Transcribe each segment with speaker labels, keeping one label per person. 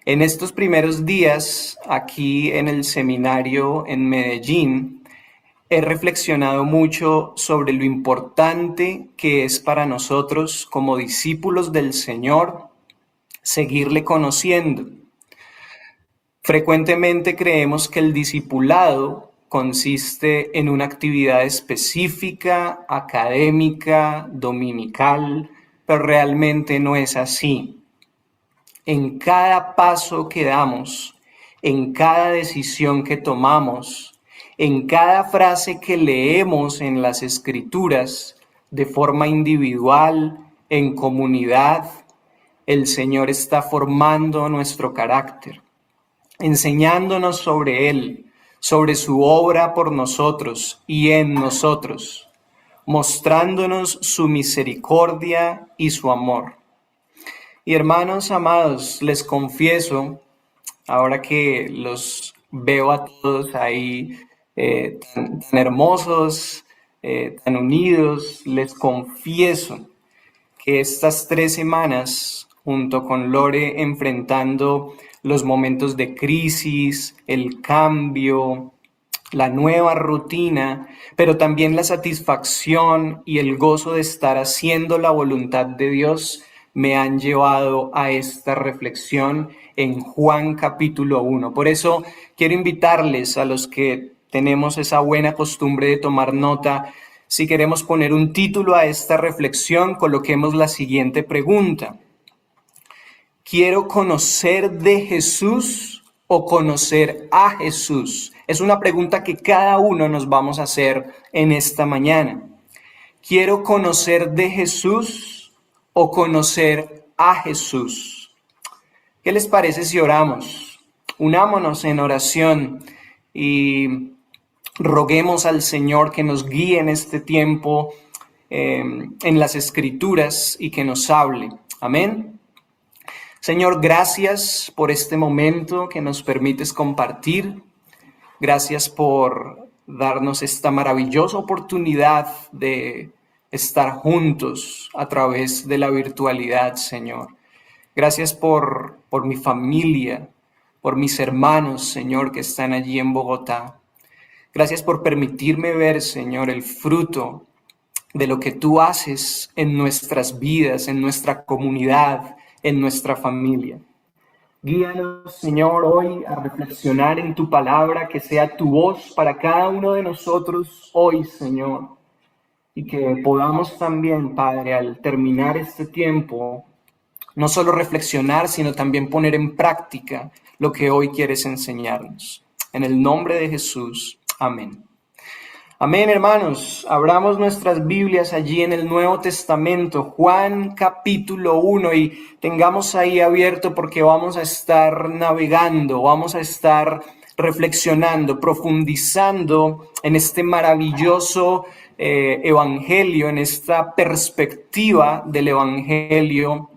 Speaker 1: En estos primeros días, aquí en el seminario en Medellín, he reflexionado mucho sobre lo importante que es para nosotros como discípulos del Señor seguirle conociendo. Frecuentemente creemos que el discipulado consiste en una actividad específica, académica, dominical, pero realmente no es así. En cada paso que damos, en cada decisión que tomamos, en cada frase que leemos en las Escrituras, de forma individual, en comunidad, el Señor está formando nuestro carácter, enseñándonos sobre Él, sobre su obra por nosotros y en nosotros, mostrándonos su misericordia y su amor. Y hermanos amados, les confieso, ahora que los veo a todos ahí tan hermosos, tan unidos, les confieso que estas 3 semanas, junto con Lore, enfrentando los momentos de crisis, el cambio, la nueva rutina, pero también la satisfacción y el gozo de estar haciendo la voluntad de Dios, me han llevado a esta reflexión en Juan capítulo 1. Por eso quiero invitarles a los que tenemos esa buena costumbre de tomar nota. Si queremos poner un título a esta reflexión, coloquemos la siguiente pregunta: ¿quiero conocer de Jesús o conocer a Jesús? Es una pregunta que cada uno nos vamos a hacer en esta mañana. ¿Quiero conocer de Jesús o conocer a Jesús? ¿Qué les parece si oramos? Unámonos en oración y roguemos al Señor que nos guíe en este tiempo en las Escrituras y que nos hable. Amén. Señor, gracias por este momento que nos permites compartir. Gracias por darnos esta maravillosa oportunidad de estar juntos a través de la virtualidad, Señor. Gracias por mi familia, por mis hermanos, Señor, que están allí en Bogotá. Gracias por permitirme ver, Señor, el fruto de lo que tú haces en nuestras vidas, en nuestra comunidad, en nuestra familia. Guíanos, Señor, hoy a reflexionar en tu palabra, que sea tu voz para cada uno de nosotros hoy, Señor. Y que podamos también, Padre, al terminar este tiempo, no solo reflexionar, sino también poner en práctica lo que hoy quieres enseñarnos. En el nombre de Jesús. Amén. Amén, hermanos. Abramos nuestras Biblias allí en el Nuevo Testamento, Juan capítulo 1, y tengamos ahí abierto porque vamos a estar navegando, vamos a estar reflexionando, profundizando en este maravilloso evangelio, en esta perspectiva del evangelio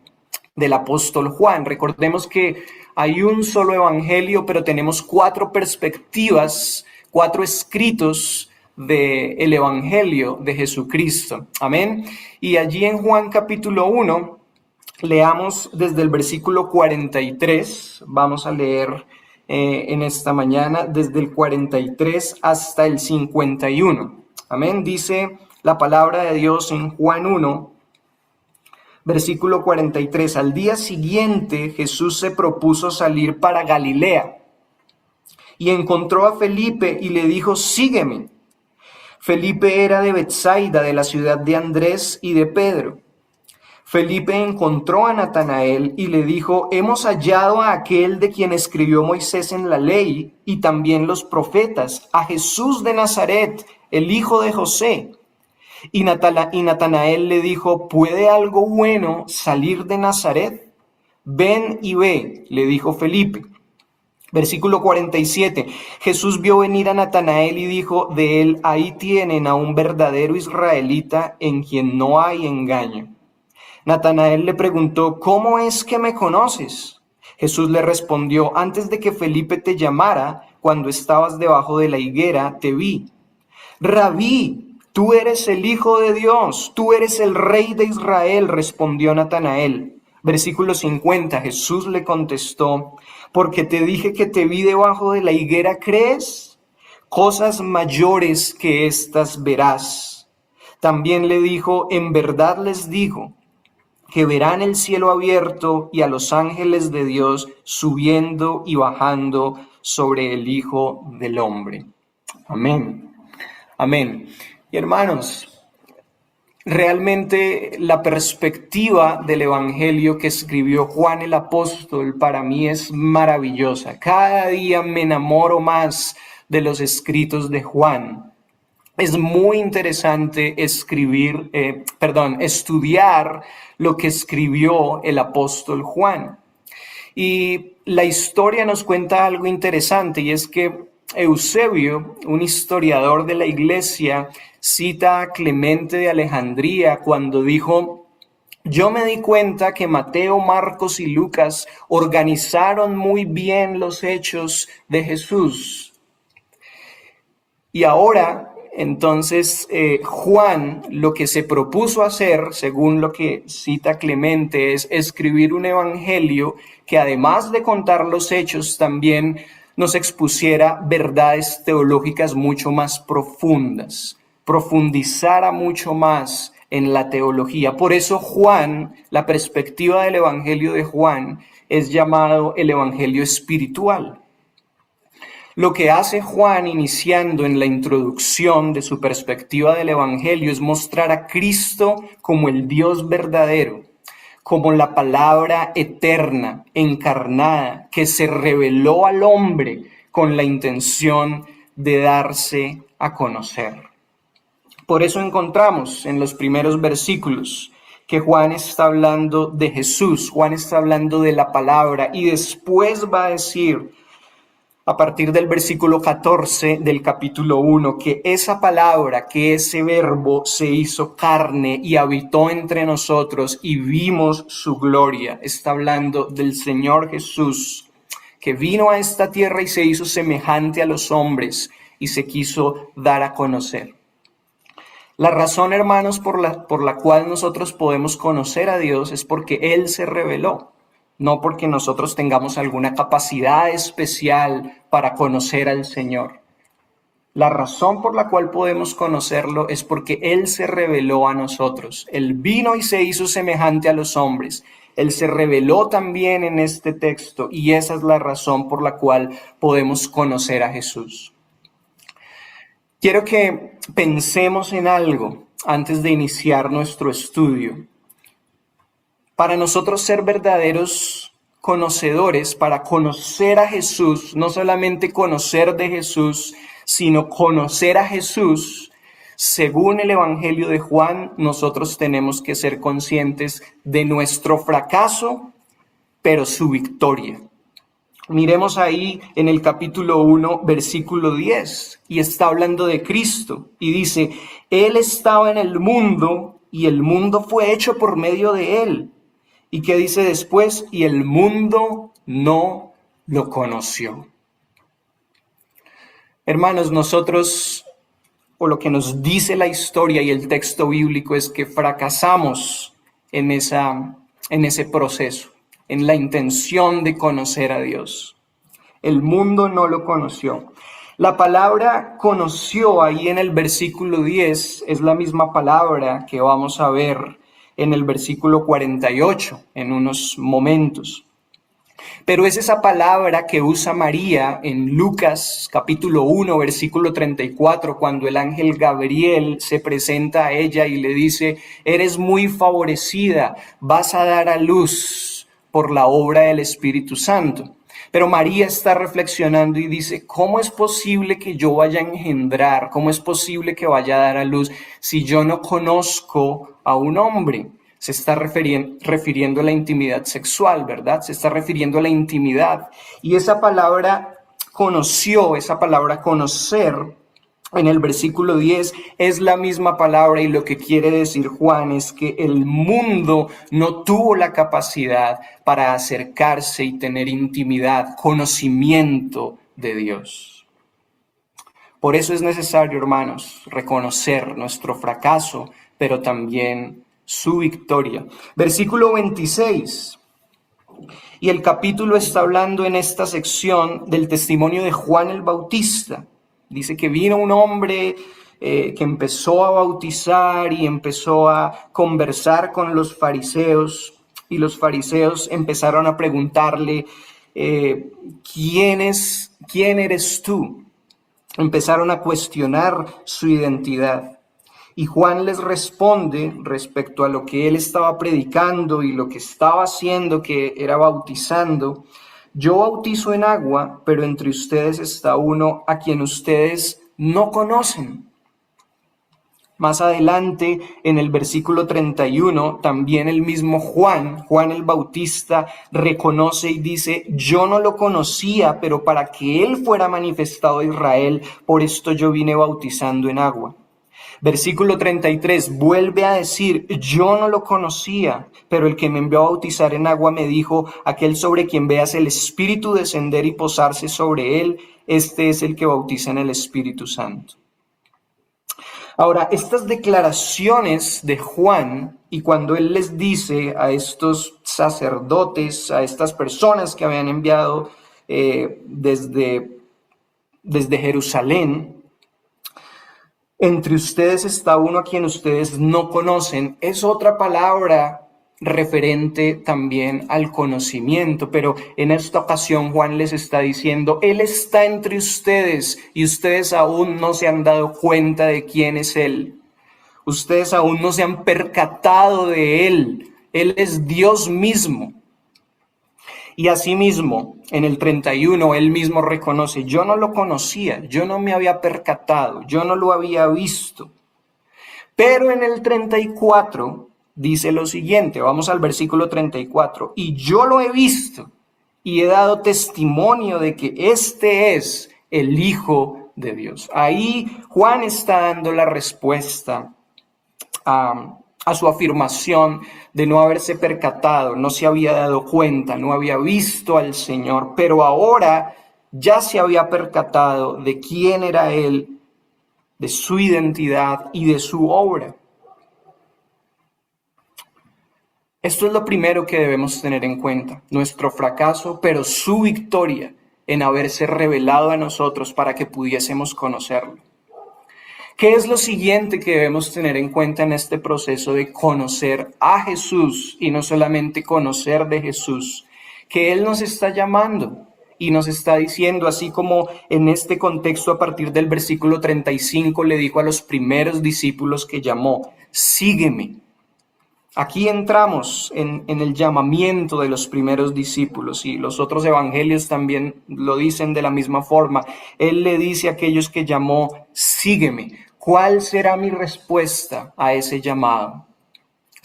Speaker 1: del apóstol Juan. Recordemos que hay un solo evangelio, pero tenemos 4 perspectivas, 4 escritos del evangelio de Jesucristo. Amén. Y allí en Juan capítulo 1, leamos desde el versículo 43, vamos a leer en esta mañana desde el 43 hasta el 51. Amén. Dice la palabra de Dios en Juan 1, versículo 43. Al día siguiente Jesús se propuso salir para Galilea y encontró a Felipe y le dijo: sígueme. Felipe era de Betsaida, de la ciudad de Andrés y de Pedro. Felipe encontró a Natanael y le dijo: hemos hallado a aquel de quien escribió Moisés en la ley y también los profetas, a Jesús de Nazaret, el hijo de José. Y Natanael le dijo: ¿puede algo bueno salir de Nazaret? Ven y ve, le dijo Felipe. Versículo 47. Jesús vio venir a Natanael y dijo de él: ahí tienen a un verdadero israelita en quien no hay engaño. Natanael le preguntó: ¿cómo es que me conoces? Jesús le respondió: antes de que Felipe te llamara, cuando estabas debajo de la higuera, te vi. Rabí, tú eres el Hijo de Dios, tú eres el Rey de Israel, respondió Natanael. Versículo 50, Jesús le contestó: porque te dije que te vi debajo de la higuera, ¿crees? Cosas mayores que estas verás. También le dijo: en verdad les digo, que verán el cielo abierto y a los ángeles de Dios subiendo y bajando sobre el Hijo del Hombre. Amén. Amén. Y hermanos, realmente la perspectiva del Evangelio que escribió Juan el Apóstol para mí es maravillosa. Cada día me enamoro más de los escritos de Juan. Es muy interesante estudiar lo que escribió el apóstol Juan. Y la historia nos cuenta algo interesante, y es que Eusebio, un historiador de la iglesia, cita a Clemente de Alejandría cuando dijo: yo me di cuenta que Mateo, Marcos y Lucas organizaron muy bien los hechos de Jesús. Y ahora, entonces, Juan lo que se propuso hacer, según lo que cita Clemente, es escribir un evangelio que, además de contar los hechos, también nos expusiera verdades teológicas mucho más profundas, profundizara mucho más en la teología. Por eso Juan, la perspectiva del evangelio de Juan, es llamado el evangelio espiritual. Lo que hace Juan iniciando en la introducción de su perspectiva del Evangelio es mostrar a Cristo como el Dios verdadero, como la palabra eterna, encarnada, que se reveló al hombre con la intención de darse a conocer. Por eso encontramos en los primeros versículos que Juan está hablando de Jesús, Juan está hablando de la palabra, y después va a decir, a partir del versículo 14 del capítulo 1, que esa palabra, que ese verbo se hizo carne y habitó entre nosotros y vimos su gloria. Está hablando del Señor Jesús, que vino a esta tierra y se hizo semejante a los hombres y se quiso dar a conocer. La razón, hermanos, por la cual nosotros podemos conocer a Dios es porque Él se reveló. No porque nosotros tengamos alguna capacidad especial para conocer al Señor. La razón por la cual podemos conocerlo es porque Él se reveló a nosotros. Él vino y se hizo semejante a los hombres. Él se reveló también en este texto, y esa es la razón por la cual podemos conocer a Jesús. Quiero que pensemos en algo antes de iniciar nuestro estudio. Para nosotros ser verdaderos conocedores, para conocer a Jesús, no solamente conocer de Jesús, sino conocer a Jesús, según el Evangelio de Juan, nosotros tenemos que ser conscientes de nuestro fracaso, pero su victoria. Miremos ahí en el capítulo 1, versículo 10, y está hablando de Cristo, y dice: Él estaba en el mundo, y el mundo fue hecho por medio de Él. ¿Y qué dice después? Y el mundo no lo conoció. Hermanos, nosotros, o lo que nos dice la historia y el texto bíblico, es que fracasamos en ese proceso, en la intención de conocer a Dios. El mundo no lo conoció. La palabra conoció ahí en el versículo 10 es la misma palabra que vamos a ver en el versículo 48 en unos momentos. Pero es esa palabra que usa María en Lucas capítulo 1, versículo 34, cuando el ángel Gabriel se presenta a ella y le dice: eres muy favorecida, vas a dar a luz por la obra del Espíritu Santo. Pero María está reflexionando y dice: ¿cómo es posible que yo vaya a engendrar? ¿Cómo es posible que vaya a dar a luz si yo no conozco a un hombre? Se está refiriendo a la intimidad sexual, ¿verdad? Se está refiriendo a la intimidad. Y esa palabra conoció, esa palabra conocer, en el versículo 10 es la misma palabra, y lo que quiere decir Juan es que el mundo no tuvo la capacidad para acercarse y tener intimidad, conocimiento de Dios. Por eso es necesario, hermanos, reconocer nuestro fracaso, pero también su victoria. Versículo 26. Y el capítulo está hablando en esta sección del testimonio de Juan el Bautista. Dice que vino un hombre que empezó a bautizar y empezó a conversar con los fariseos, y los fariseos empezaron a preguntarle, ¿quién eres tú? Empezaron a cuestionar su identidad. Y Juan les responde respecto a lo que él estaba predicando y lo que estaba haciendo, que era bautizando. Yo bautizo en agua, pero entre ustedes está uno a quien ustedes no conocen. Más adelante, en el versículo 31, también el mismo Juan el Bautista, reconoce y dice, yo no lo conocía, pero para que él fuera manifestado a Israel, por esto yo vine bautizando en agua. Versículo 33, vuelve a decir, yo no lo conocía, pero el que me envió a bautizar en agua me dijo, aquel sobre quien veas el Espíritu descender y posarse sobre él, este es el que bautiza en el Espíritu Santo. Ahora, estas declaraciones de Juan, y cuando él les dice a estos sacerdotes, a estas personas que habían enviado desde Jerusalén, entre ustedes está uno a quien ustedes no conocen, es otra palabra referente también al conocimiento, pero en esta ocasión Juan les está diciendo, Él está entre ustedes y ustedes aún no se han dado cuenta de quién es Él. Ustedes aún no se han percatado de Él. Él es Dios mismo. Y asimismo, en el 31, Él mismo reconoce, yo no lo conocía, yo no me había percatado, yo no lo había visto. Pero en el 34 dice lo siguiente, vamos al versículo 34, y yo lo he visto y he dado testimonio de que este es el Hijo de Dios. Ahí Juan está dando la respuesta a su afirmación de no haberse percatado, no se había dado cuenta, no había visto al Señor, pero ahora ya se había percatado de quién era Él, de su identidad y de su obra. Esto es lo primero que debemos tener en cuenta, nuestro fracaso, pero su victoria en haberse revelado a nosotros para que pudiésemos conocerlo. ¿Qué es lo siguiente que debemos tener en cuenta en este proceso de conocer a Jesús y no solamente conocer de Jesús? Que Él nos está llamando y nos está diciendo, así como en este contexto a partir del versículo 35 le dijo a los primeros discípulos que llamó, sígueme. Aquí entramos en el llamamiento de los primeros discípulos y los otros evangelios también lo dicen de la misma forma. Él le dice a aquellos que llamó, sígueme. ¿Cuál será mi respuesta a ese llamado?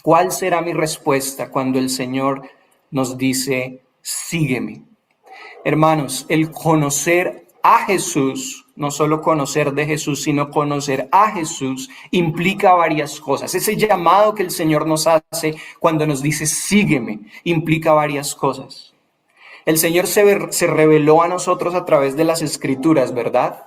Speaker 1: ¿Cuál será mi respuesta cuando el Señor nos dice, sígueme? Hermanos, el conocer a Jesús, no solo conocer de Jesús, sino conocer a Jesús, implica varias cosas. Ese llamado que el Señor nos hace cuando nos dice, sígueme, implica varias cosas. El Señor se reveló a nosotros a través de las Escrituras, ¿verdad?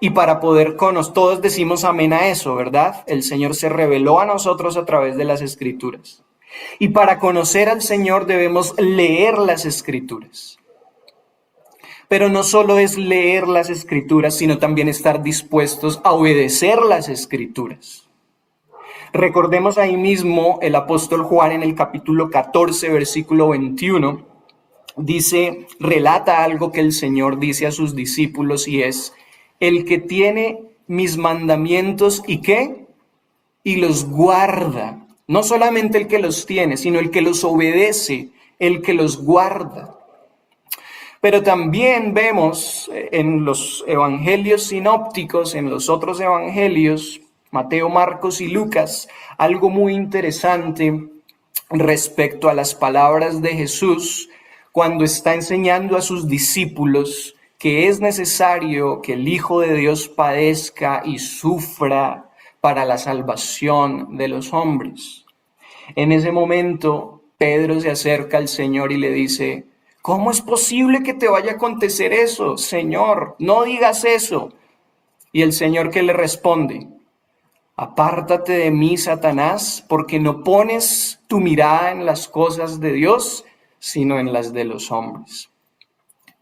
Speaker 1: Y para poder conocer, todos decimos amén a eso, ¿verdad? El Señor se reveló a nosotros a través de las Escrituras. Y para conocer al Señor debemos leer las Escrituras. Pero no solo es leer las Escrituras, sino también estar dispuestos a obedecer las Escrituras. Recordemos ahí mismo el apóstol Juan en el capítulo 14, versículo 21, relata algo que el Señor dice a sus discípulos y es, el que tiene mis mandamientos y ¿qué? Y los guarda. No solamente el que los tiene, sino el que los obedece, el que los guarda. Pero también vemos en los evangelios sinópticos, en los otros evangelios, Mateo, Marcos y Lucas, algo muy interesante respecto a las palabras de Jesús cuando está enseñando a sus discípulos que es necesario que el Hijo de Dios padezca y sufra para la salvación de los hombres. En ese momento, Pedro se acerca al Señor y le dice, ¿cómo es posible que te vaya a acontecer eso, Señor? No digas eso. Y el Señor, ¿qué le responde? Apártate de mí, Satanás, porque no pones tu mirada en las cosas de Dios, sino en las de los hombres.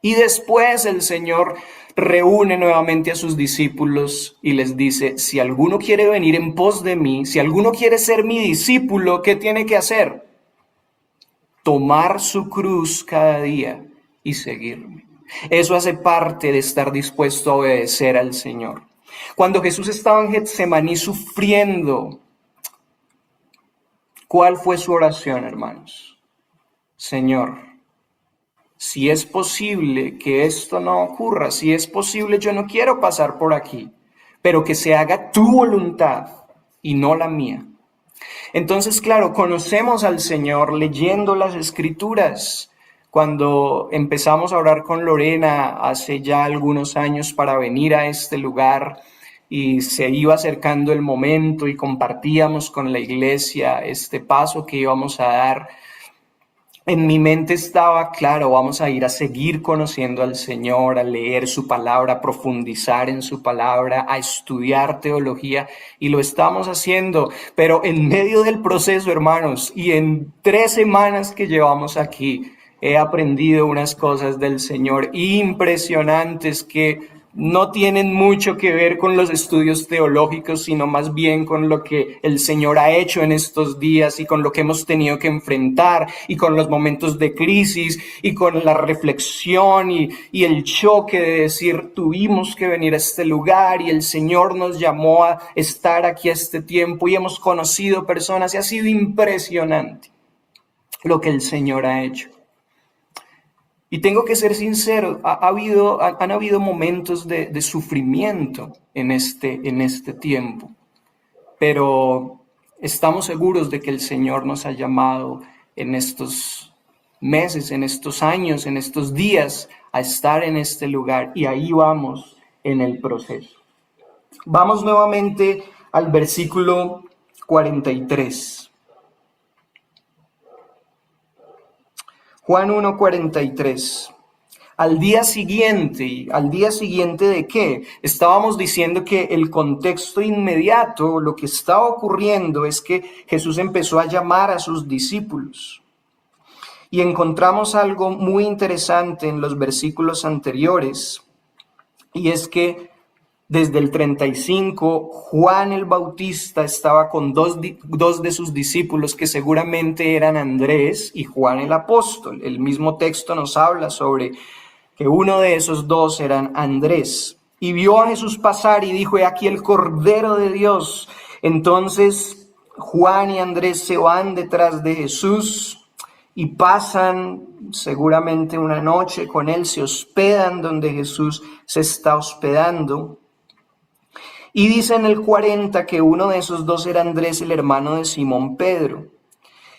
Speaker 1: Y después el Señor reúne nuevamente a sus discípulos y les dice, si alguno quiere venir en pos de mí, si alguno quiere ser mi discípulo, ¿qué tiene que hacer? Tomar su cruz cada día y seguirme. Eso hace parte de estar dispuesto a obedecer al Señor. Cuando Jesús estaba en Getsemaní sufriendo, ¿cuál fue su oración, hermanos? Señor, si es posible que esto no ocurra, si es posible, yo no quiero pasar por aquí, pero que se haga tu voluntad y no la mía. Entonces, claro, conocemos al Señor leyendo las Escrituras. Cuando empezamos a orar con Lorena hace ya algunos años para venir a este lugar y se iba acercando el momento y compartíamos con la iglesia este paso que íbamos a dar, en mi mente estaba, claro, vamos a ir a seguir conociendo al Señor, a leer su palabra, a profundizar en su palabra, a estudiar teología, y lo estamos haciendo. Pero en medio del proceso, hermanos, y en 3 semanas que llevamos aquí, he aprendido unas cosas del Señor impresionantes que no tienen mucho que ver con los estudios teológicos, sino más bien con lo que el Señor ha hecho en estos días y con lo que hemos tenido que enfrentar y con los momentos de crisis y con la reflexión y el choque de decir tuvimos que venir a este lugar y el Señor nos llamó a estar aquí a este tiempo y hemos conocido personas y ha sido impresionante lo que el Señor ha hecho. Y tengo que ser sincero, han habido momentos de sufrimiento en este tiempo, pero estamos seguros de que el Señor nos ha llamado en estos meses, en estos años, en estos días a estar en este lugar y ahí vamos en el proceso. Vamos nuevamente al versículo 43. Juan 1:43. ¿Al día siguiente de qué? Estábamos diciendo que el contexto inmediato, lo que estaba ocurriendo es que Jesús empezó a llamar a sus discípulos. Y encontramos algo muy interesante en los versículos anteriores, y es que desde el 35, Juan el Bautista estaba con dos de sus discípulos que seguramente eran Andrés y Juan el apóstol. El mismo texto nos habla sobre que uno de esos dos eran Andrés. Y vio a Jesús pasar y dijo, he aquí el Cordero de Dios. Entonces Juan y Andrés se van detrás de Jesús y pasan seguramente una noche con él, se hospedan donde Jesús se está hospedando. Y dice en el 40 que uno de esos dos era Andrés, el hermano de Simón Pedro.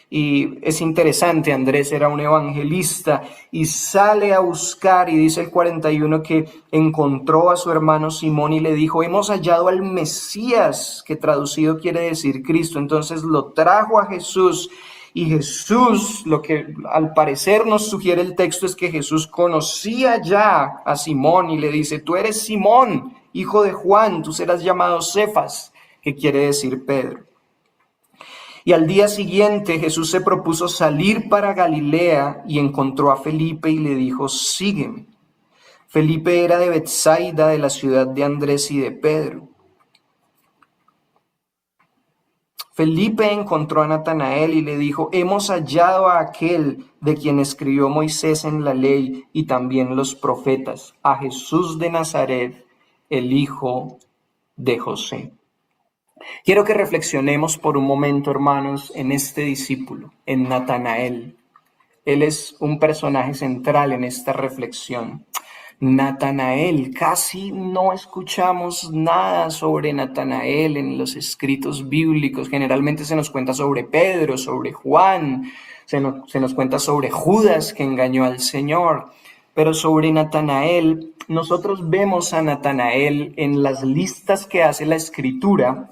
Speaker 1: Y es interesante, Andrés era un evangelista y sale a buscar, y dice el 41 que encontró a su hermano Simón y le dijo, hemos hallado al Mesías, que traducido quiere decir Cristo. Entonces lo trajo a Jesús. Y Jesús, lo que al parecer nos sugiere el texto es que Jesús conocía ya a Simón y le dice, tú eres Simón, hijo de Juan, tú serás llamado Cefas, que quiere decir Pedro. Y al día siguiente Jesús se propuso salir para Galilea y encontró a Felipe y le dijo, sígueme. Felipe era de Betsaida, de la ciudad de Andrés y de Pedro. Felipe encontró a Natanael y le dijo, hemos hallado a aquel de quien escribió Moisés en la ley y también los profetas, a Jesús de Nazaret, el hijo de José. Quiero que reflexionemos por un momento, hermanos, en este discípulo, en Natanael. Él es un personaje central en esta reflexión. Natanael, casi no escuchamos nada sobre Natanael en los escritos bíblicos. Generalmente se nos cuenta sobre Pedro, sobre Juan, se nos cuenta sobre Judas que engañó al Señor. Pero sobre Natanael, nosotros vemos a Natanael en las listas que hace la Escritura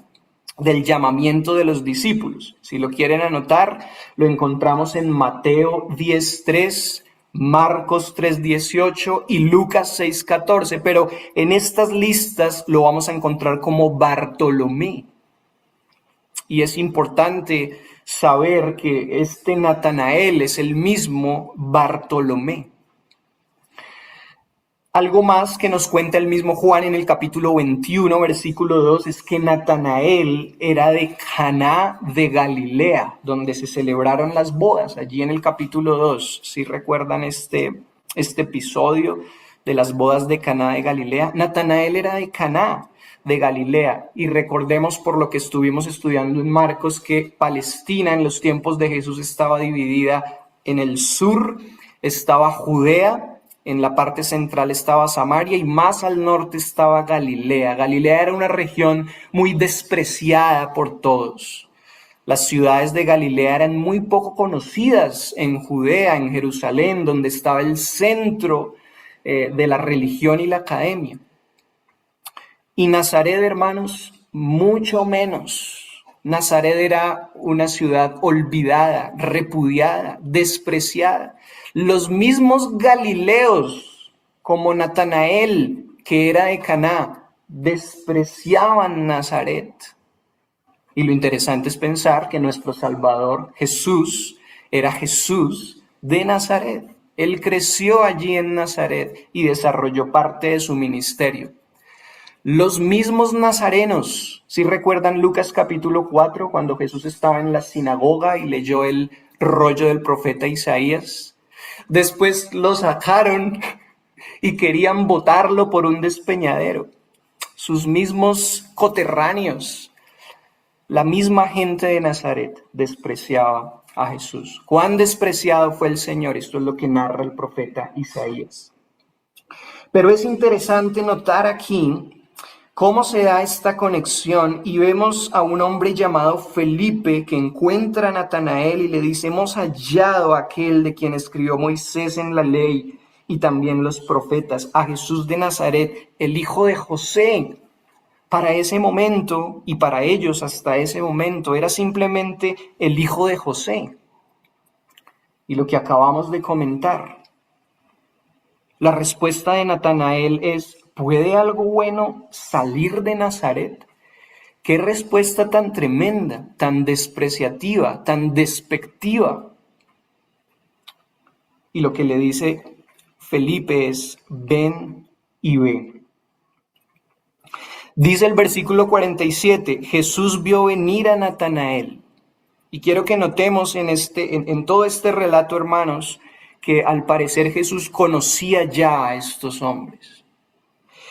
Speaker 1: del llamamiento de los discípulos. Si lo quieren anotar, lo encontramos en Mateo 10:3, Marcos 3:18 y Lucas 6:14, pero en estas listas lo vamos a encontrar como Bartolomé. Y es importante saber que este Natanael es el mismo Bartolomé. Algo más que nos cuenta el mismo Juan en el capítulo 21, versículo 2, es que Natanael era de Caná de Galilea, donde se celebraron las bodas, allí en el capítulo 2. Si recuerdan este episodio de las bodas de Caná de Galilea, Natanael era de Caná de Galilea. Y recordemos por lo que estuvimos estudiando en Marcos que Palestina en los tiempos de Jesús estaba dividida en el sur, estaba Judea, en la parte central estaba Samaria y más al norte estaba Galilea. Galilea era una región muy despreciada por todos. Las ciudades de Galilea eran muy poco conocidas en Judea, en Jerusalén, donde estaba el centro de la religión y la academia. Y Nazaret, hermanos, mucho menos. Nazaret era una ciudad olvidada, repudiada, despreciada. Los mismos galileos, como Natanael, que era de Caná, despreciaban Nazaret. Y lo interesante es pensar que nuestro Salvador, Jesús, era Jesús de Nazaret. Él creció allí en Nazaret y desarrolló parte de su ministerio. Los mismos nazarenos, si recuerdan Lucas capítulo 4, cuando Jesús estaba en la sinagoga y leyó el rollo del profeta Isaías, después lo sacaron y querían botarlo por un despeñadero. Sus mismos coterráneos, la misma gente de Nazaret despreciaba a Jesús. Cuán despreciado fue el Señor, esto es lo que narra el profeta Isaías. Pero es interesante notar aquí cómo se da esta conexión y vemos a un hombre llamado Felipe que encuentra a Natanael y le dice: hemos hallado a aquel de quien escribió Moisés en la ley y también los profetas, a Jesús de Nazaret, el hijo de José. Para ese momento y para ellos hasta ese momento era simplemente el hijo de José. Y lo que acabamos de comentar, la respuesta de Natanael es: ¿puede algo bueno salir de Nazaret? Qué respuesta tan tremenda, tan despreciativa, tan despectiva. Y lo que le dice Felipe es: ven y ve. Dice el versículo 47, Jesús vio venir a Natanael. Y quiero que notemos en todo este relato, hermanos, que al parecer Jesús conocía ya a estos hombres.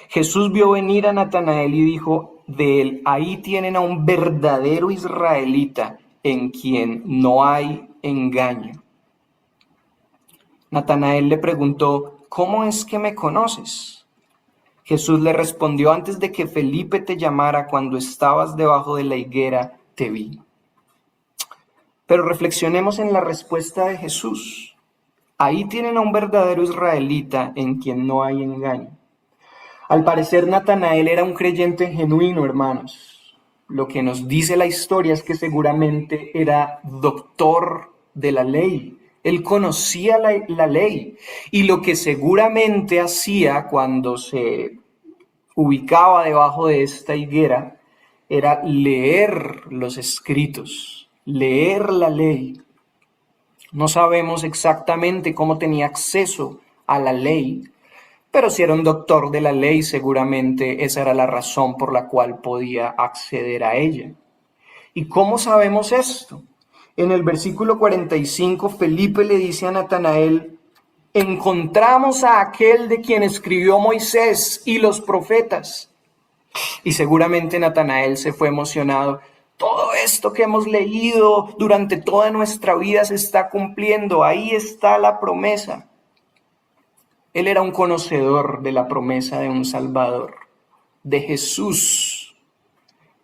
Speaker 1: Jesús vio venir a Natanael y dijo de él: ahí tienen a un verdadero israelita en quien no hay engaño. Natanael le preguntó: ¿cómo es que me conoces? Jesús le respondió: antes de que Felipe te llamara, cuando estabas debajo de la higuera, te vi. Pero reflexionemos en la respuesta de Jesús. Ahí tienen a un verdadero israelita en quien no hay engaño. Al parecer Natanael era un creyente genuino, hermanos. Lo que nos dice la historia es que seguramente era doctor de la ley. Él conocía la ley. Y lo que seguramente hacía cuando se ubicaba debajo de esta higuera era leer los escritos, leer la ley. No sabemos exactamente cómo tenía acceso a la ley, pero si era un doctor de la ley, seguramente esa era la razón por la cual podía acceder a ella. ¿Y cómo sabemos esto? En el versículo 45, Felipe le dice a Natanael: encontramos a aquel de quien escribió Moisés y los profetas. Y seguramente Natanael se fue emocionado. Todo esto que hemos leído durante toda nuestra vida se está cumpliendo. Ahí está la promesa. Él era un conocedor de la promesa de un Salvador, de Jesús.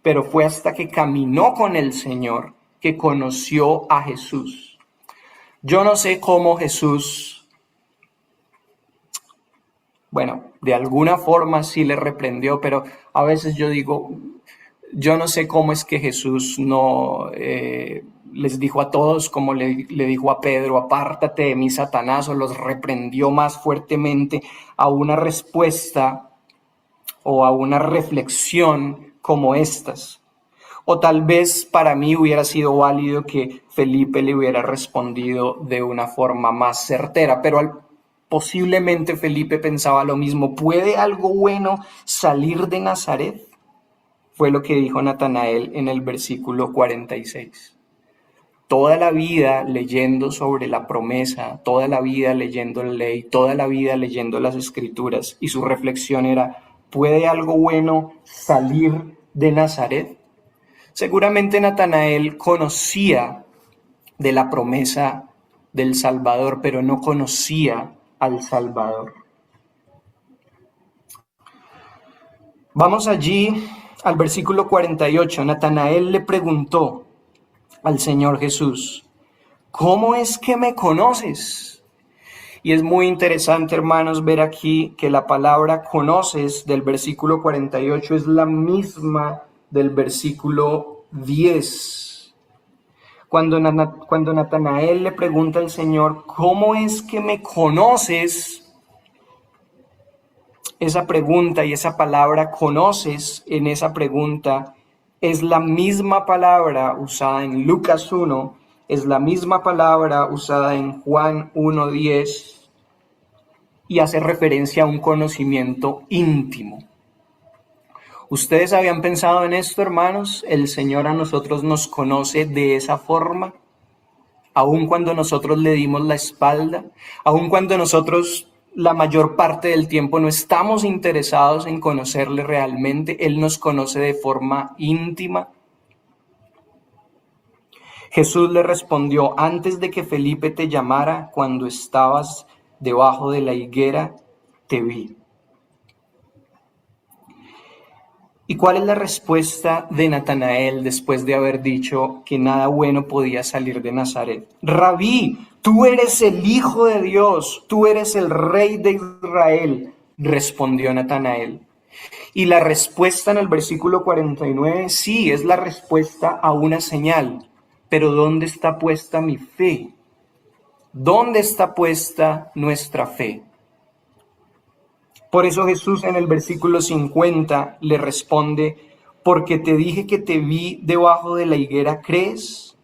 Speaker 1: Pero fue hasta que caminó con el Señor que conoció a Jesús. Yo no sé cómo Jesús, de alguna forma sí le reprendió, pero a veces yo digo, yo no sé cómo es que Jesús no les dijo a todos, como le dijo a Pedro: apártate de mí, Satanás, o los reprendió más fuertemente a una respuesta o a una reflexión como estas. O tal vez para mí hubiera sido válido que Felipe le hubiera respondido de una forma más certera, pero posiblemente Felipe pensaba lo mismo. ¿Puede algo bueno salir de Nazaret? Fue lo que dijo Natanael en el versículo 46. Toda la vida leyendo sobre la promesa, toda la vida leyendo la ley, toda la vida leyendo las escrituras, y su reflexión era, ¿puede algo bueno salir de Nazaret? Seguramente Natanael conocía de la promesa del Salvador, pero no conocía al Salvador. Vamos allí al versículo 48. Natanael le preguntó al Señor Jesús, ¿cómo es que me conoces? Y es muy interesante, hermanos, ver aquí que la palabra conoces del versículo 48 es la misma del versículo 10. Cuando Natanael le pregunta al Señor, ¿cómo es que me conoces? Esa pregunta y esa palabra conoces en esa pregunta es la misma palabra usada en Lucas 1, es la misma palabra usada en Juan 1:10 y hace referencia a un conocimiento íntimo. ¿Ustedes habían pensado en esto, hermanos? ¿El Señor a nosotros nos conoce de esa forma? Aun cuando nosotros le dimos la espalda, aun cuando nosotros la mayor parte del tiempo no estamos interesados en conocerle realmente, Él nos conoce de forma íntima. Jesús le respondió, antes de que Felipe te llamara, cuando estabas debajo de la higuera, te vi. ¿Y cuál es la respuesta de Natanael después de haber dicho que nada bueno podía salir de Nazaret? Rabí, tú eres el Hijo de Dios, tú eres el Rey de Israel, respondió Natanael. Y la respuesta en el versículo 49, sí, es la respuesta a una señal. Pero ¿dónde está puesta mi fe? ¿Dónde está puesta nuestra fe? Por eso Jesús en el versículo 50 le responde, porque te dije que te vi debajo de la higuera, ¿crees?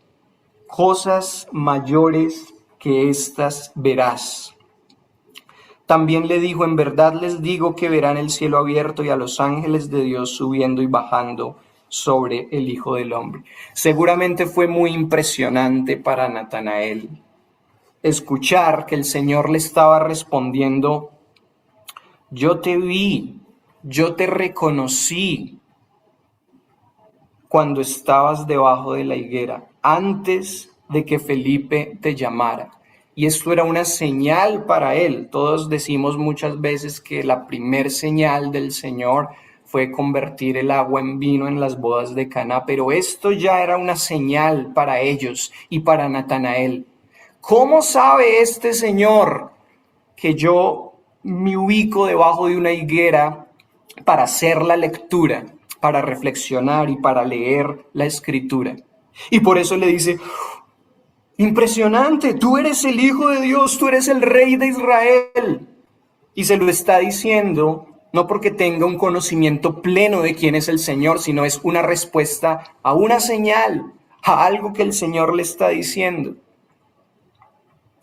Speaker 1: Cosas mayores que estas verás. También le dijo, en verdad les digo que verán el cielo abierto y a los ángeles de Dios subiendo y bajando sobre el Hijo del Hombre. Seguramente fue muy impresionante para Natanael escuchar que el Señor le estaba respondiendo, yo te vi, yo te reconocí cuando estabas debajo de la higuera, antes de que Felipe te llamara. Y esto era una señal para él. Todos decimos muchas veces que la primer señal del Señor fue convertir el agua en vino en las bodas de Caná, pero esto ya era una señal para ellos y para Natanael. ¿Cómo sabe este Señor que yo me ubico debajo de una higuera para hacer la lectura, para reflexionar y para leer la escritura? Y por eso le dice, impresionante, tú eres el Hijo de Dios, tú eres el Rey de Israel. Y se lo está diciendo no porque tenga un conocimiento pleno de quién es el Señor, sino es una respuesta a una señal, a algo que el Señor le está diciendo,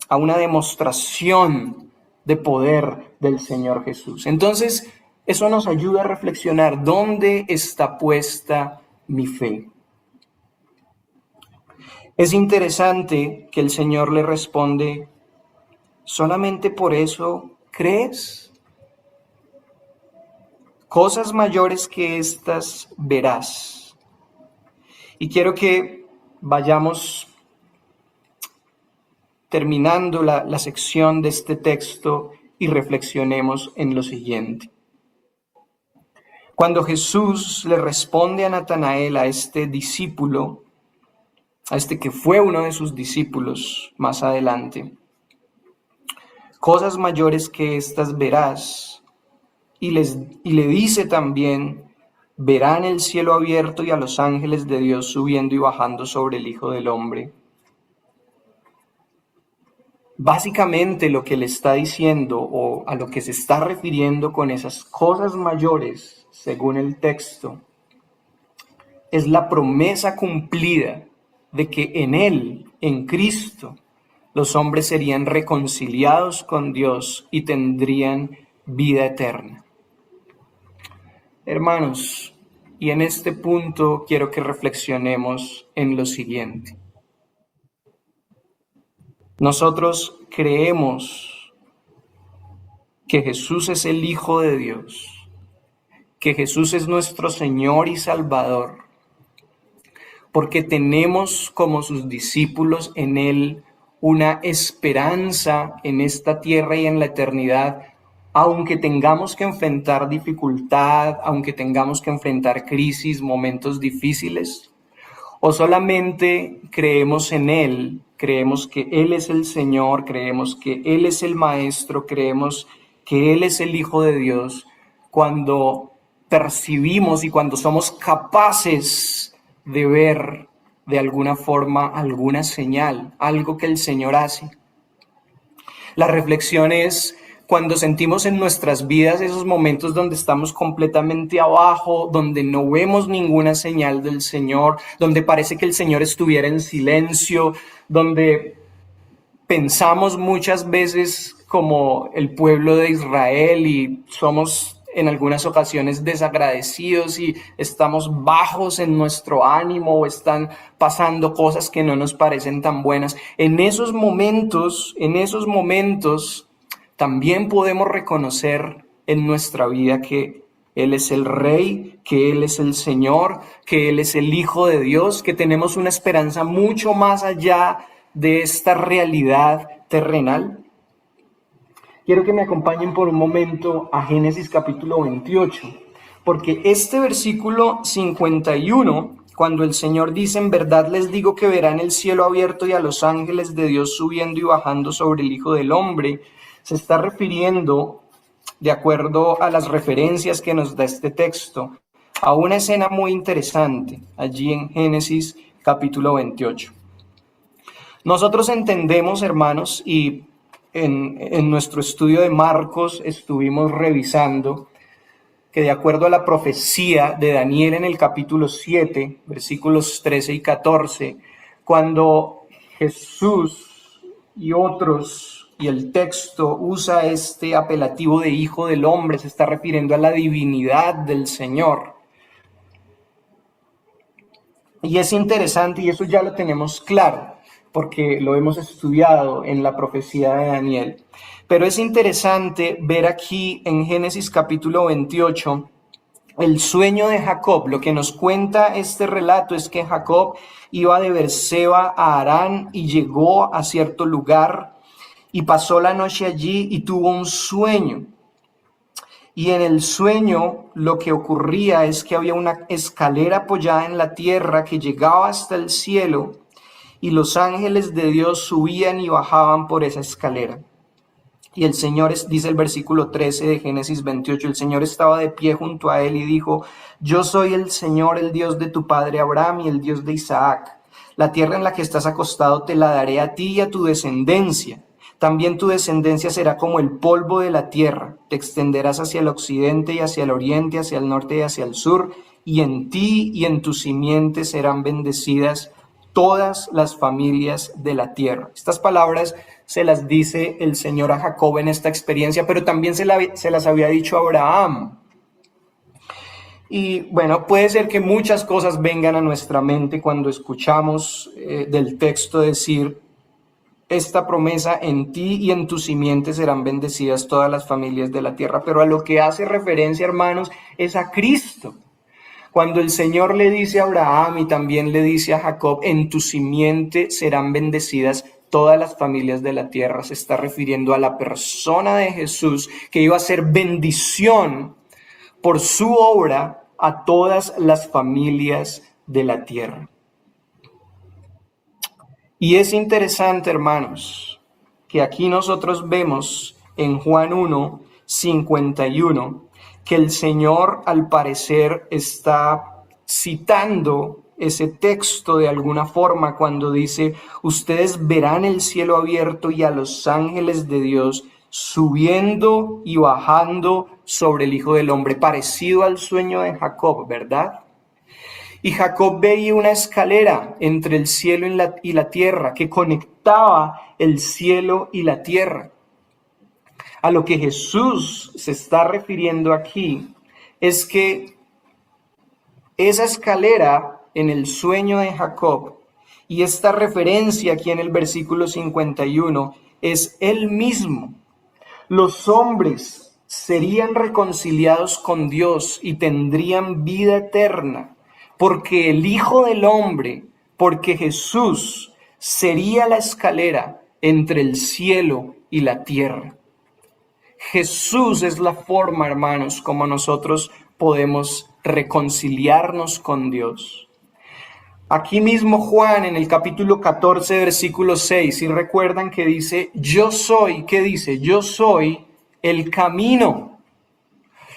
Speaker 1: a una demostración de poder del Señor Jesús. Entonces, eso nos ayuda a reflexionar, ¿dónde está puesta mi fe? Es interesante que el Señor le responde, ¿solamente por eso crees? Cosas mayores que estas verás. Y quiero que vayamos terminando la sección de este texto y reflexionemos en lo siguiente. Cuando Jesús le responde a Natanael, a este discípulo, a este que fue uno de sus discípulos más adelante, cosas mayores que estas verás, y le dice también, verán el cielo abierto y a los ángeles de Dios subiendo y bajando sobre el Hijo del Hombre. Básicamente lo que le está diciendo o a lo que se está refiriendo con esas cosas mayores, según el texto, es la promesa cumplida de que en Él, en Cristo, los hombres serían reconciliados con Dios y tendrían vida eterna. Hermanos, y en este punto quiero que reflexionemos en lo siguiente. Nosotros creemos que Jesús es el Hijo de Dios, que Jesús es nuestro Señor y Salvador, porque tenemos como sus discípulos en Él una esperanza en esta tierra y en la eternidad, aunque tengamos que enfrentar dificultad, aunque tengamos que enfrentar crisis, momentos difíciles, o solamente creemos en Él, creemos que Él es el Señor, creemos que Él es el Maestro, creemos que Él es el Hijo de Dios, cuando percibimos y cuando somos capaces de ver de alguna forma alguna señal, algo que el Señor hace. La reflexión es cuando sentimos en nuestras vidas esos momentos donde estamos completamente abajo, donde no vemos ninguna señal del Señor, donde parece que el Señor estuviera en silencio, donde pensamos muchas veces como el pueblo de Israel y somos en algunas ocasiones desagradecidos y estamos bajos en nuestro ánimo o están pasando cosas que no nos parecen tan buenas. En esos momentos también podemos reconocer en nuestra vida que Él es el Rey, que Él es el Señor, que Él es el Hijo de Dios, que tenemos una esperanza mucho más allá de esta realidad terrenal. Quiero que me acompañen por un momento a Génesis capítulo 28, porque este versículo 51, cuando el Señor dice, en verdad les digo que verán el cielo abierto y a los ángeles de Dios subiendo y bajando sobre el Hijo del Hombre, se está refiriendo, de acuerdo a las referencias que nos da este texto, a una escena muy interesante allí en Génesis capítulo 28. Nosotros entendemos, hermanos, y en nuestro estudio de Marcos estuvimos revisando que de acuerdo a la profecía de Daniel en el capítulo 7, versículos 13 y 14, cuando Jesús y otros, y el texto usa este apelativo de Hijo del Hombre, se está refiriendo a la divinidad del Señor. Y es interesante, y eso ya lo tenemos claro, porque lo hemos estudiado en la profecía de Daniel. Pero es interesante ver aquí en Génesis capítulo 28 el sueño de Jacob. Lo que nos cuenta este relato es que Jacob iba de Beerseba a Harán y llegó a cierto lugar y pasó la noche allí y tuvo un sueño. Y en el sueño lo que ocurría es que había una escalera apoyada en la tierra que llegaba hasta el cielo y los ángeles de Dios subían y bajaban por esa escalera. Y el Señor, dice el versículo 13 de Génesis 28, el Señor estaba de pie junto a él y dijo, yo soy el Señor, el Dios de tu padre Abraham y el Dios de Isaac. La tierra en la que estás acostado te la daré a ti y a tu descendencia. También tu descendencia será como el polvo de la tierra. Te extenderás hacia el occidente y hacia el oriente, hacia el norte y hacia el sur, y en ti y en tu simiente serán bendecidas todas las familias de la tierra. Estas palabras se las dice el Señor a Jacob en esta experiencia, pero también se las había dicho a Abraham. Y bueno, puede ser que muchas cosas vengan a nuestra mente cuando escuchamos del texto decir, esta promesa, en ti y en tu simiente serán bendecidas todas las familias de la tierra. Pero a lo que hace referencia, hermanos, es a Cristo. Cuando el Señor le dice a Abraham y también le dice a Jacob, en tu simiente serán bendecidas todas las familias de la tierra, se está refiriendo a la persona de Jesús que iba a ser bendición por su obra a todas las familias de la tierra. Y es interesante, hermanos, que aquí nosotros vemos en Juan 1, 51, que el Señor al parecer está citando ese texto de alguna forma cuando dice, ustedes verán el cielo abierto y a los ángeles de Dios subiendo y bajando sobre el Hijo del Hombre, parecido al sueño de Jacob, ¿verdad? Y Jacob veía una escalera entre el cielo y la tierra que conectaba el cielo y la tierra. A lo que Jesús se está refiriendo aquí es que esa escalera en el sueño de Jacob y esta referencia aquí en el versículo 51 es él mismo. Los hombres serían reconciliados con Dios y tendrían vida eterna, porque el Hijo del Hombre, porque Jesús sería la escalera entre el cielo y la tierra. Jesús es la forma, hermanos, como nosotros podemos reconciliarnos con Dios. Aquí mismo Juan en el capítulo 14, versículo 6, si recuerdan que dice, yo soy, ¿qué dice? Yo soy el camino.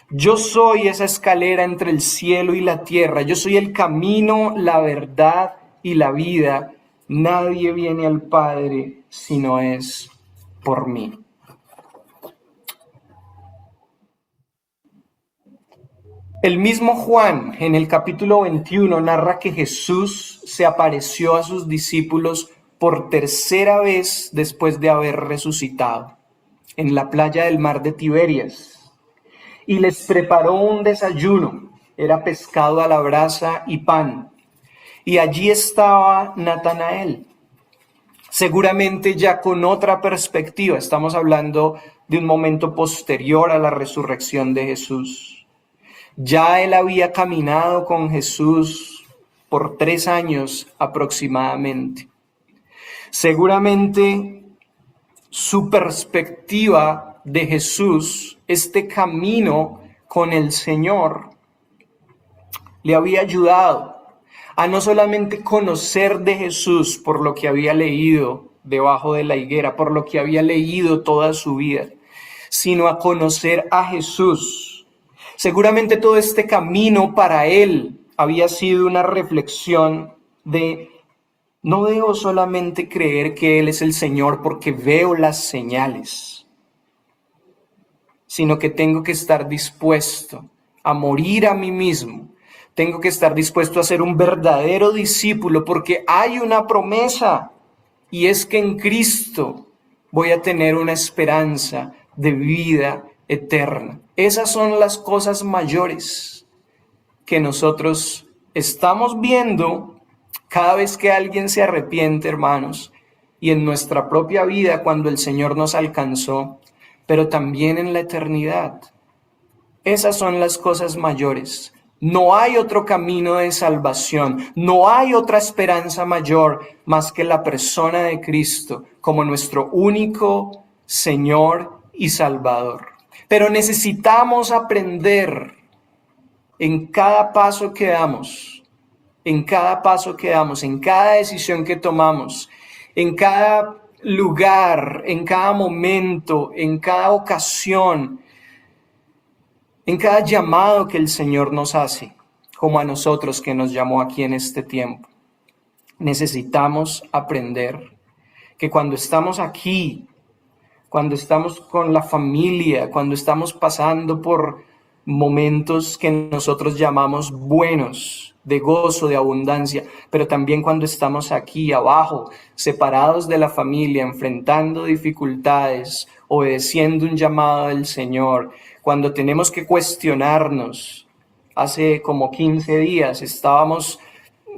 Speaker 1: Yo soy esa escalera entre el cielo y la tierra. Yo soy el camino, la verdad y la vida. Nadie viene al Padre si no es por mí. El mismo Juan, en el capítulo 21, narra que Jesús se apareció a sus discípulos por tercera vez después de haber resucitado, en la playa del mar de Tiberias, y les preparó un desayuno. Era pescado a la brasa y pan, y allí estaba Natanael, seguramente ya con otra perspectiva. Estamos hablando de un momento posterior a la resurrección de Jesús. Ya él había caminado con Jesús por 3 años aproximadamente. Seguramente su perspectiva de Jesús, este camino con el Señor, le había ayudado a no solamente conocer de Jesús por lo que había leído debajo de la higuera, por lo que había leído toda su vida, sino a conocer a Jesús. Seguramente todo este camino para él había sido una reflexión de no debo solamente creer que Él es el Señor porque veo las señales, sino que tengo que estar dispuesto a morir a mí mismo. Tengo que estar dispuesto a ser un verdadero discípulo porque hay una promesa y es que en Cristo voy a tener una esperanza de vida eterna. Esas son las cosas mayores que nosotros estamos viendo cada vez que alguien se arrepiente, hermanos, y en nuestra propia vida cuando el Señor nos alcanzó, pero también en la eternidad. Esas son las cosas mayores. No hay otro camino de salvación, no hay otra esperanza mayor más que la persona de Cristo como nuestro único Señor y Salvador. Pero necesitamos aprender en cada paso que damos, en cada decisión que tomamos, en cada lugar, en cada momento, en cada ocasión, en cada llamado que el Señor nos hace, como a nosotros que nos llamó aquí en este tiempo. Necesitamos aprender que cuando estamos aquí, cuando estamos con la familia, cuando estamos pasando por momentos que nosotros llamamos buenos, de gozo, de abundancia, pero también cuando estamos aquí abajo, separados de la familia, enfrentando dificultades, obedeciendo un llamado del Señor, cuando tenemos que cuestionarnos. Hace como 15 días estábamos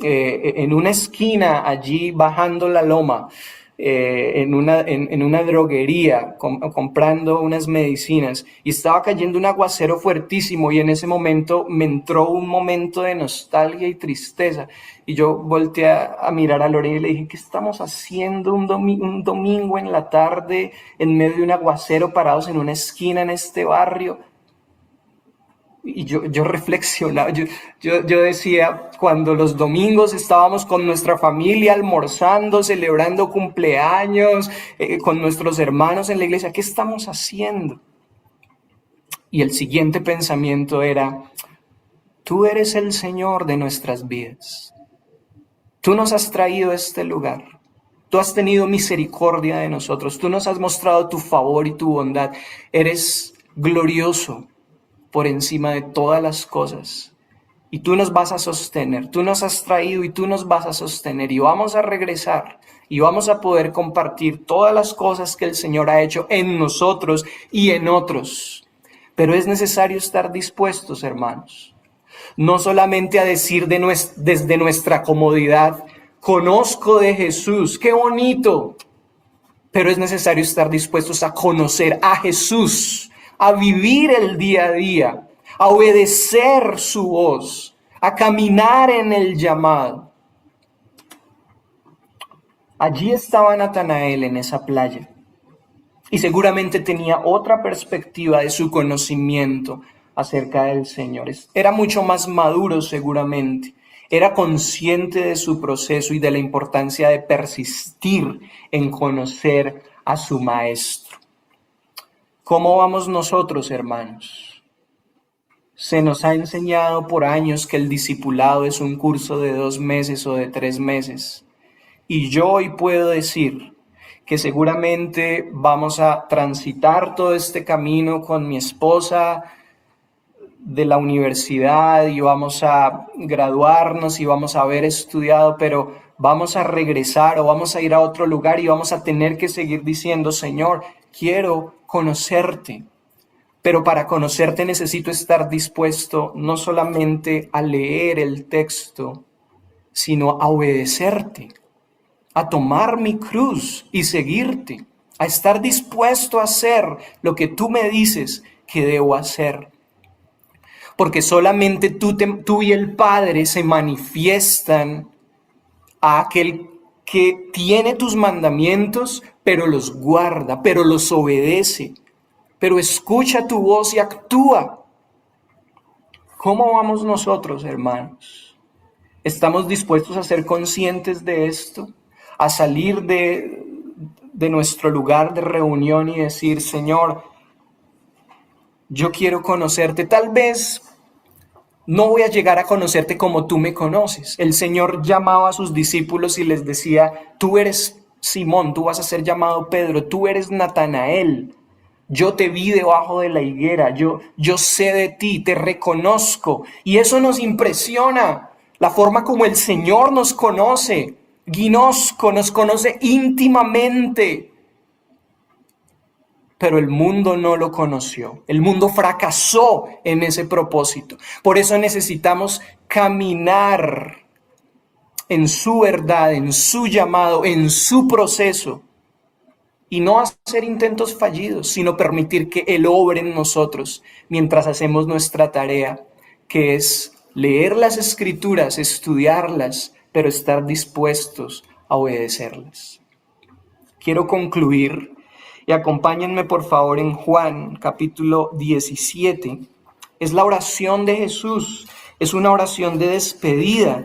Speaker 1: en una esquina allí bajando la loma, en una droguería comprando unas medicinas y estaba cayendo un aguacero fuertísimo y en ese momento me entró un momento de nostalgia y tristeza y yo volteé a mirar a Lorena y le dije, ¿qué estamos haciendo un domingo en la tarde en medio de un aguacero parados en una esquina en este barrio? Y yo reflexionaba, yo decía, cuando los domingos estábamos con nuestra familia almorzando, celebrando cumpleaños, con nuestros hermanos en la iglesia, ¿qué estamos haciendo? Y el siguiente pensamiento era, tú eres el Señor de nuestras vidas. Tú nos has traído a este lugar. Tú has tenido misericordia de nosotros. Tú nos has mostrado tu favor y tu bondad. Eres glorioso por encima de todas las cosas. y tú nos vas a sostener, tú nos has traído y tú nos vas a sostener y vamos a regresar y vamos a poder compartir todas las cosas que el Señor ha hecho en nosotros y en otros. Pero es necesario estar dispuestos, hermanos, no solamente a decir desde nuestra comodidad, conozco de Jesús, qué bonito, pero es necesario estar dispuestos a conocer a Jesús, a vivir el día a día, a obedecer su voz, a caminar en el llamado. Allí estaba Natanael en esa playa y seguramente tenía otra perspectiva de su conocimiento acerca del Señor. Era mucho más maduro seguramente. Era consciente de su proceso y de la importancia de persistir en conocer a su Maestro. ¿Cómo vamos nosotros, hermanos? Se nos ha enseñado por años que el discipulado es un curso de 2 meses o de 3 meses. Y yo hoy puedo decir que seguramente vamos a transitar todo este camino con mi esposa de la universidad y vamos a graduarnos y vamos a haber estudiado, pero vamos a regresar o vamos a ir a otro lugar y vamos a tener que seguir diciendo, Señor, quiero conocerte. Pero para conocerte necesito estar dispuesto no solamente a leer el texto, sino a obedecerte, a tomar mi cruz y seguirte, a estar dispuesto a hacer lo que tú me dices que debo hacer. Porque solamente tú y el Padre se manifiestan a aquel que tiene tus mandamientos, pero los guarda, pero los obedece, pero escucha tu voz y actúa. ¿Cómo vamos nosotros, hermanos? ¿Estamos dispuestos a ser conscientes de esto? A salir de nuestro lugar de reunión y decir, Señor, yo quiero conocerte. Tal vez no voy a llegar a conocerte como tú me conoces. El Señor llamaba a sus discípulos y les decía, tú eres Simón, tú vas a ser llamado Pedro, tú eres Natanael. Yo te vi debajo de la higuera, yo sé de ti, te reconozco. Y eso nos impresiona, la forma como el Señor nos conoce. Ginosco, nos conoce íntimamente. Pero el mundo no lo conoció. El mundo fracasó en ese propósito. Por eso necesitamos caminar en su verdad, en su llamado, en su proceso. Y no hacer intentos fallidos, sino permitir que Él obre en nosotros mientras hacemos nuestra tarea, que es leer las Escrituras, estudiarlas, pero estar dispuestos a obedecerlas. Quiero concluir y acompáñenme por favor en Juan capítulo 17. Es la oración de Jesús, es una oración de despedida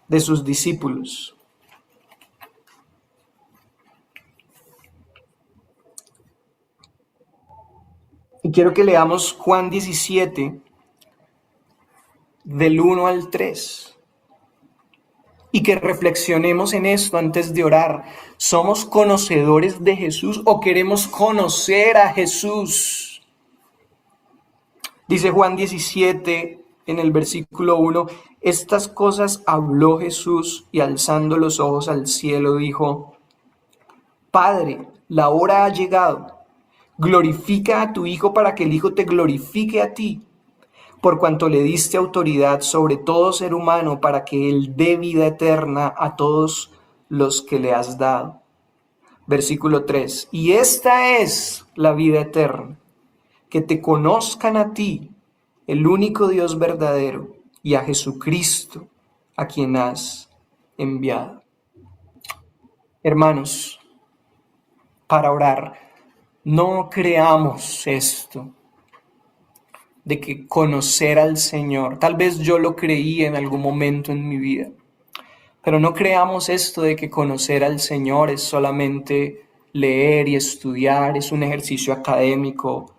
Speaker 1: de sus discípulos. Y quiero que leamos Juan 17, del 1 al 3. Y que reflexionemos en esto antes de orar. ¿Somos conocedores de Jesús o queremos conocer a Jesús? Dice Juan 17 en el versículo 1, estas cosas habló Jesús y alzando los ojos al cielo dijo, Padre, la hora ha llegado. Glorifica a tu Hijo para que el Hijo te glorifique a ti, por cuanto le diste autoridad sobre todo ser humano para que Él dé vida eterna a todos los que le has dado. Versículo 3. Y esta es la vida eterna, que te conozcan a ti, el único Dios verdadero, y a Jesucristo, a quien has enviado. Hermanos, para orar, no creamos esto de que conocer al Señor, tal vez yo lo creí en algún momento en mi vida, pero no creamos esto de que conocer al Señor es solamente leer y estudiar, es un ejercicio académico.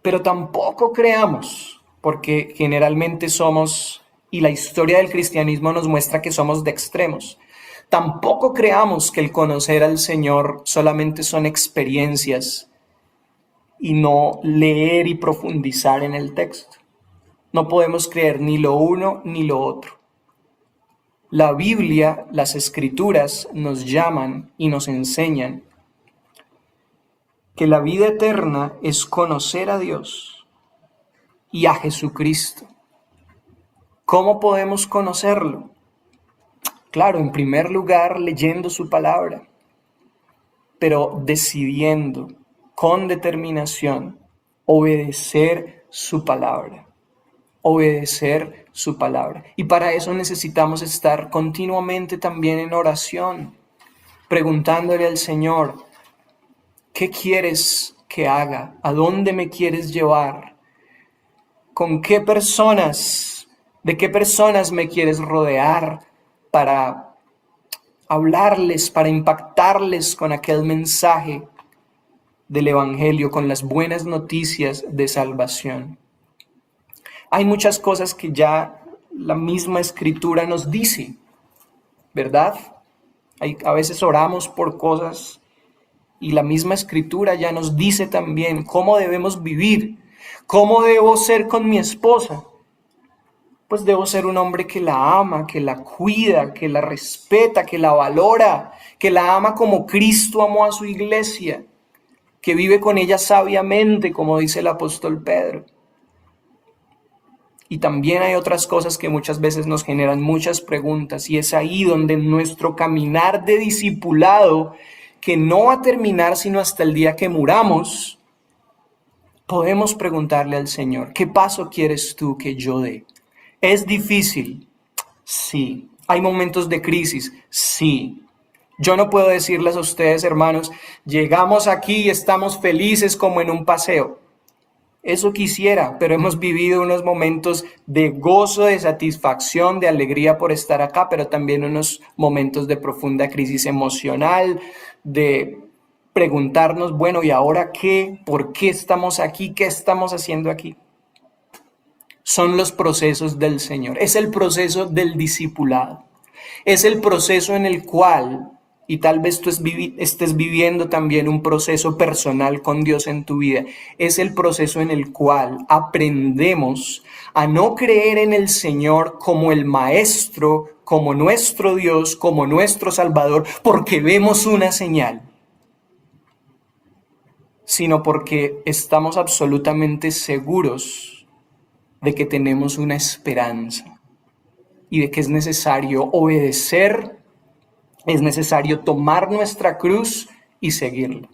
Speaker 1: Pero tampoco creamos, porque generalmente somos, y la historia del cristianismo nos muestra que somos de extremos, tampoco creamos que el conocer al Señor solamente son experiencias y no leer y profundizar en el texto. No podemos creer ni lo uno ni lo otro. La Biblia, las Escrituras nos llaman y nos enseñan que la vida eterna es conocer a Dios y a Jesucristo. ¿Cómo podemos conocerlo? Claro, en primer lugar, leyendo su palabra, pero decidiendo con determinación obedecer su palabra. Obedecer su palabra. Y para eso necesitamos estar continuamente también en oración, preguntándole al Señor, ¿qué quieres que haga? ¿A dónde me quieres llevar? ¿Con qué personas, de qué personas me quieres rodear para hablarles, para impactarles con aquel mensaje del Evangelio, con las buenas noticias de salvación? Hay muchas cosas que ya la misma Escritura nos dice, ¿verdad? A veces oramos por cosas y la misma Escritura ya nos dice también cómo debemos vivir, cómo debo ser con mi esposa. Pues debo ser un hombre que la ama, que la cuida, que la respeta, que la valora, que la ama como Cristo amó a su iglesia, que vive con ella sabiamente, como dice el apóstol Pedro. Y también hay otras cosas que muchas veces nos generan muchas preguntas, y es ahí donde nuestro caminar de discipulado, que no va a terminar sino hasta el día que muramos, podemos preguntarle al Señor, ¿qué paso quieres tú que yo dé? ¿Es difícil? Sí. ¿Hay momentos de crisis? Sí. Yo no puedo decirles a ustedes, hermanos, llegamos aquí y estamos felices como en un paseo. Eso quisiera, pero hemos vivido unos momentos de gozo, de satisfacción, de alegría por estar acá, pero también unos momentos de profunda crisis emocional, de preguntarnos, bueno, ¿y ahora qué? ¿Por qué estamos aquí? ¿Qué estamos haciendo aquí? Son los procesos del Señor. Es el proceso del discipulado. Es el proceso en el cual, y tal vez tú estés viviendo también un proceso personal con Dios en tu vida, es el proceso en el cual aprendemos a no creer en el Señor como el Maestro, como nuestro Dios, como nuestro Salvador, porque vemos una señal, sino porque estamos absolutamente seguros de que tenemos una esperanza y de que es necesario obedecer, es necesario tomar nuestra cruz y seguirlo.